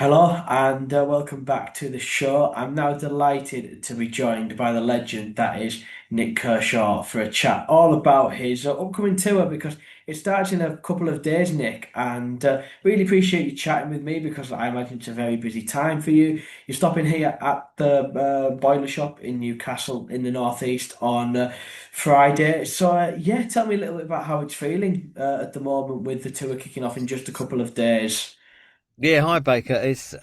Hello and welcome back to the show. I'm now delighted to be joined by the legend that is Nik Kershaw for a chat all about his upcoming tour because it starts in a couple of days, Nick. And really appreciate you chatting with me because I imagine it's a very busy time for you. You're stopping here at the Boiler Shop in Newcastle in the northeast on Friday. So yeah, tell me a little bit about how it's feeling at the moment with the tour kicking off in just a couple of days. Yeah, hi Baker. It's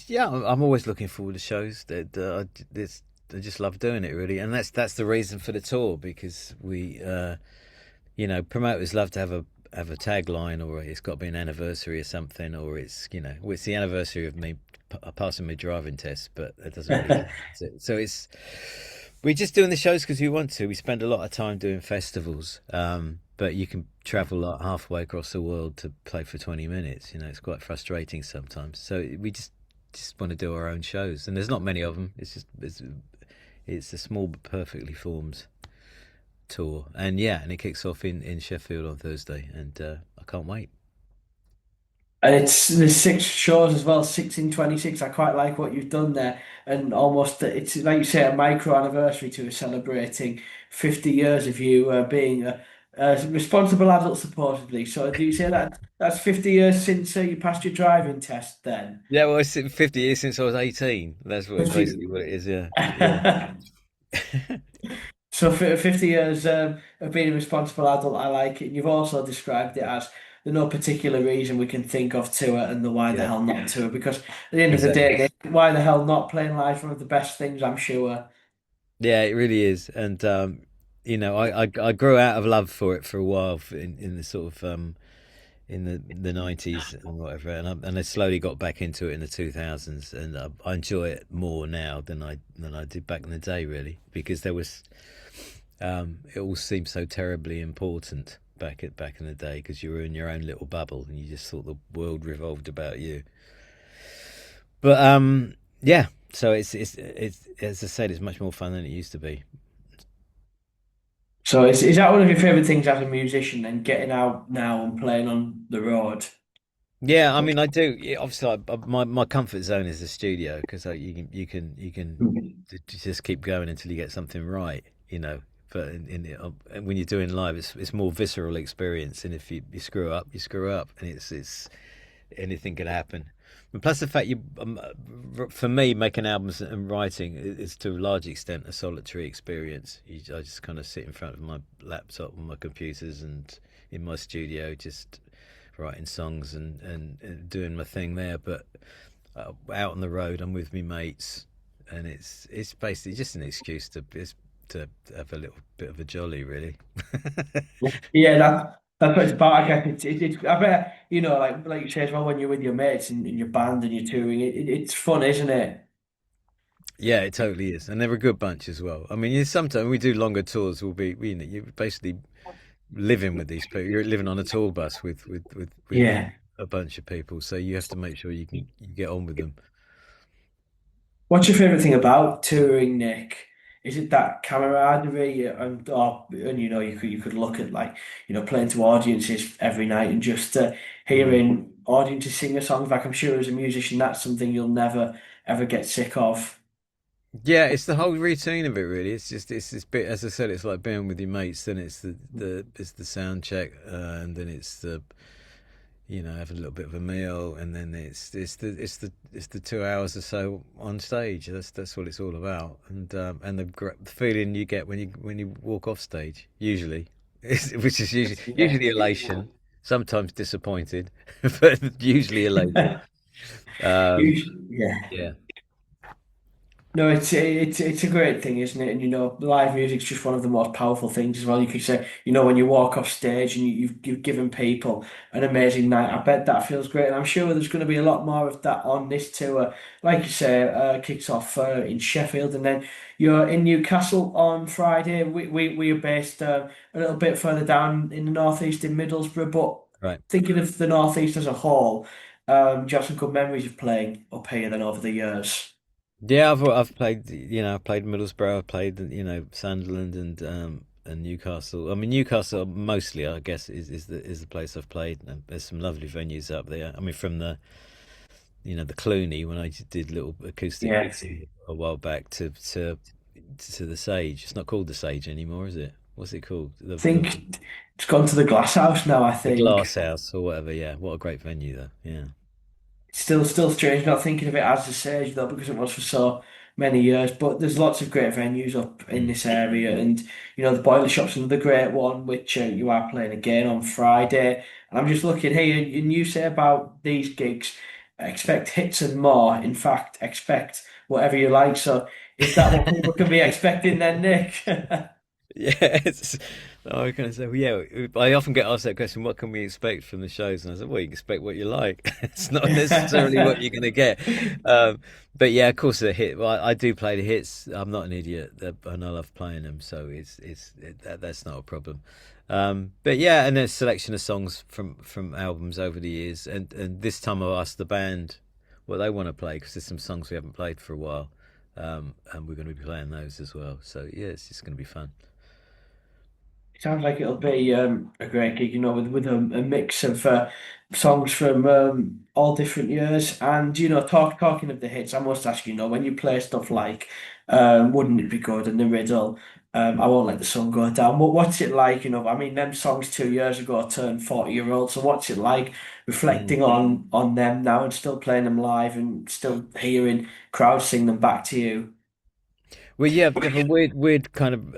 yeah. I'm always looking forward to shows. I just love doing it really, and that's the reason for the tour because promoters love to have a tagline or it's got to be an anniversary or something, or it's the anniversary of me passing my driving test, but it doesn't really count. So we're just doing the shows because we want to. We spend a lot of time doing festivals, but you can travel like halfway across the world to play for 20 minutes. It's quite frustrating sometimes. So we just want to do our own shows, and there's not many of them. It's a small but perfectly formed tour, and it kicks off in Sheffield on Thursday, and I can't wait. And it's there's six shows as well, 1626. I quite like what you've done there. And almost it's like you say, a micro anniversary to celebrating 50 years of you being a responsible adult, supposedly. So do you say that that's 50 years since you passed your driving test then? Yeah, well, it's 50 years since I was 18. That's 50. basically what it is. Yeah. So for 50 years of being a responsible adult, I like it. You've also described it as there's no particular reason we can think of to it and the why the Yeah, hell not to it. Because at the end of the exactly. day, why the hell not playing live one of the best things, I'm sure. Yeah, it really is. And I grew out of love for it for a while in the sort of in the 90s and whatever, and I slowly got back into it in the 2000s, and I enjoy it more now than I did back in the day, really, because there was it all seemed so terribly important back in the day because you were in your own little bubble and you just thought the world revolved about you. But yeah, so it's as I said, it's much more fun than it used to be. So is that one of your favorite things as a musician then getting out now and playing on the road? Yeah, I mean, I do. Yeah, obviously, my comfort zone is the studio because you can just keep going until you get something right, you know. But when you're doing live, it's more visceral experience, and if you screw up, you screw up, and it's anything can happen. And plus the fact for me, making albums and writing is to a large extent a solitary experience. I just kind of sit in front of my laptop and my computers and in my studio, just writing songs and doing my thing there. But out on the road, I'm with me mates, and it's basically just an excuse to have a little bit of a jolly, really. Yeah, that's what it's about. I guess I bet like you say as well when you're with your mates in your band and you're touring, it's fun, isn't it? Yeah, it totally is, and they're a good bunch as well. I mean, sometimes we do longer tours. You're basically living with these people. You're living on a tour bus with Yeah. a bunch of people, so you have to make sure you get on with them. What's your favorite thing about touring, Nick? Is it that camaraderie and you could look at like playing to audiences every night and just Mm. hearing audiences sing your songs like I'm sure as a musician that's something you'll never ever get sick of. Yeah, it's the whole routine of it, really. It's this bit, as I said, it's like being with your mates. Then it's the sound check, and then it's the have a little bit of a meal, and then it's the 2 hours or so on stage. That's what it's all about, and the feeling you get when you walk off stage, usually, which is Yeah. usually elation, sometimes disappointed, but usually elation. Um, Yeah. yeah, No, it's a great thing, isn't it? And live music's just one of the most powerful things as well. You could say, when you walk off stage and you've given people an amazing night. I bet that feels great, and I'm sure there's going to be a lot more of that on this tour. Like you say, kicks off in Sheffield, and then you're in Newcastle on Friday. We are based a little bit further down in the northeast in Middlesbrough, but right. thinking of the northeast as a whole, do you have some good memories of playing up here then over the years? Yeah, I've played, I've played Middlesbrough, I've played, Sunderland and Newcastle. I mean, Newcastle mostly, I guess, is the place I've played. And there's some lovely venues up there. I mean, from the the Clooney when I did little acoustic Yeah. gigs a while back to the Sage. It's not called the Sage anymore, is it? What's it called? I think it's gone to the Glass House now, I The think. Glass House or whatever. Yeah, what a great venue though. Yeah. Still strange not thinking of it as the Sage though, because it was for so many years. But there's lots of great venues up in Mm. this area, and the Boiler Shop's another great one, which you are playing again on Friday. And I'm just looking here, and you say about these gigs, expect hits and more. In fact, expect whatever you like. So is that what people can be expecting then, Nick? Yeah, I was going to say, well, yeah, I often get asked that question, what can we expect from the shows? And I said, well, you can expect what you like. It's not necessarily what you're going to get. Um, but yeah, of course, the hit. Well, I do play the hits. I'm not an idiot, and I love playing them, so that's not a problem. But yeah, and there's a selection of songs from albums over the years, and this time I asked the band what they want to play because there's some songs we haven't played for a while, and we're going to be playing those as well. So yeah, it's just going to be fun. Sounds like it'll be a great gig, with a mix of songs from all different years. And talking of the hits, I must ask, when you play stuff like "Wouldn't It Be Good" and "The Riddle," "I Won't Let the Sun Go Down." What's it like? I mean, them songs 2 years ago turned 40-year-old. So what's it like Mm. reflecting on them now and still playing them live and still hearing crowds sing them back to you? Well, yeah, you have a weird kind of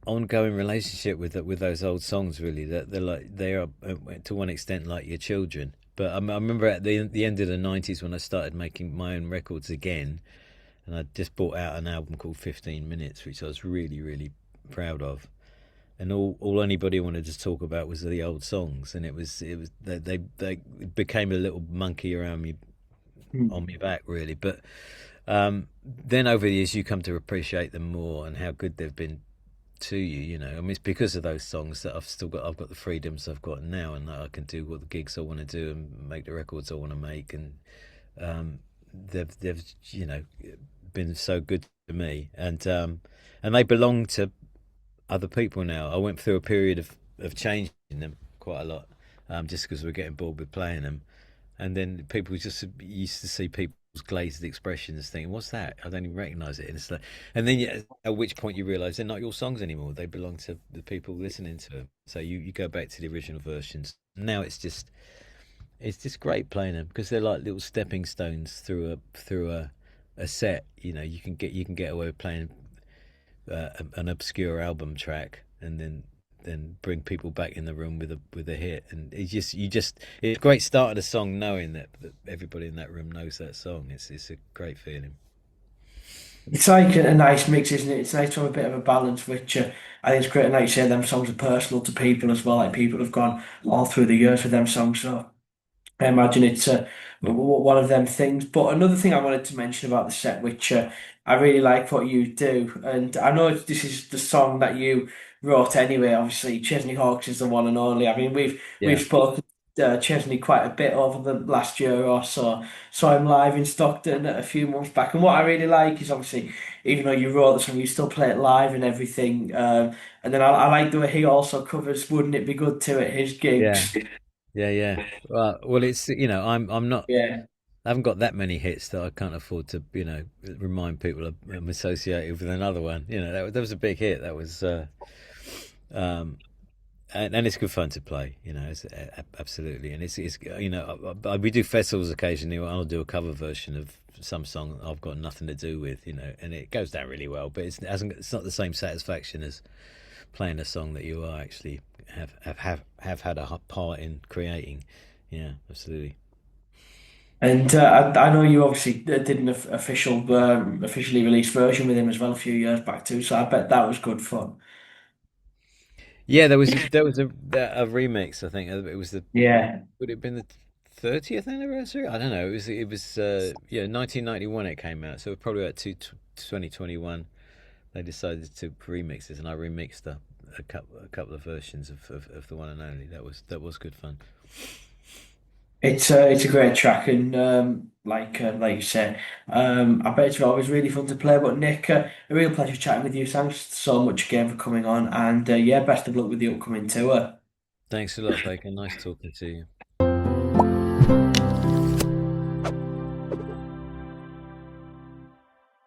ongoing relationship with those old songs. Really, that they are to one extent like your children. But I remember at the end of the '90s when I started making my own records again, and I just brought out an album called 15 Minutes, which I was really proud of. And all anybody wanted to talk about was the old songs, and it was they became a little monkey around me on my back, really. But then over the years, you come to appreciate them more and how good they've been to you. I mean, it's because of those songs that I've got the freedoms I've got now, and I can do what the gigs I want to do and make the records I want to make, and they've been so good to me, and they belong to other people now. I went through a period of changing them quite a lot, just because we're getting bored with playing them. And then people just used to see people's glazed expressions, thinking, "What's that? I don't even recognise it." And it's like, and then at which point you realise they're not your songs anymore. They belong to the people listening to them. So you go back to the original versions. Now it's just great playing them because they're like little stepping stones through a set. You can get away with playing an obscure album track, and then bring people back in the room with a hit, and it's a great start of the song knowing that everybody in that room knows that song. It's a great feeling. It's like a nice mix, isn't it? It's nice to have a bit of a balance, which I think it's great. And like you say, them songs are personal to people as well. Like people have gone all through the years with them songs. So I imagine it's one of them things. But another thing I wanted to mention about the set, which I really like what you do, and I know this is the song that you wrote anyway. Obviously, Chesney Hawkes is the one and only. I mean, we've Yeah, spoken Chesney quite a bit over the last year or so. Saw him live in Stockton a few months back, and what I really like is obviously, even though you wrote the song, you still play it live and everything. And then I like the way he also covers "Wouldn't It Be Good" too at his yeah, gigs. yeah. Well, it's I'm not. Yeah. I haven't got that many hits that I can't afford to remind people I'm associated with another one. That was a big hit. That was. Um, and it's good fun to play, absolutely. And it's we do festivals occasionally. I'll do a cover version of some song I've got nothing to do with, and it goes down really well. But it's not the same satisfaction as playing a song that you are actually have had a part in creating. Yeah, absolutely. And I know you obviously did an officially released version with him as well a few years back too. So I bet that was good fun. Yeah, there was a remix. I think it was the Yeah. would it have been the 30th anniversary? I don't know. It was yeah, 1991 it came out. So probably about 2021 they decided to remix it, and I remixed a couple of versions of the one and only. That was good fun. It's a great track, and like you said, I bet it's always really fun to play. But Nick, a real pleasure chatting with you. Thanks so much again for coming on, and yeah, best of luck with the upcoming tour. Thanks a lot, Baker. Nice talking to you.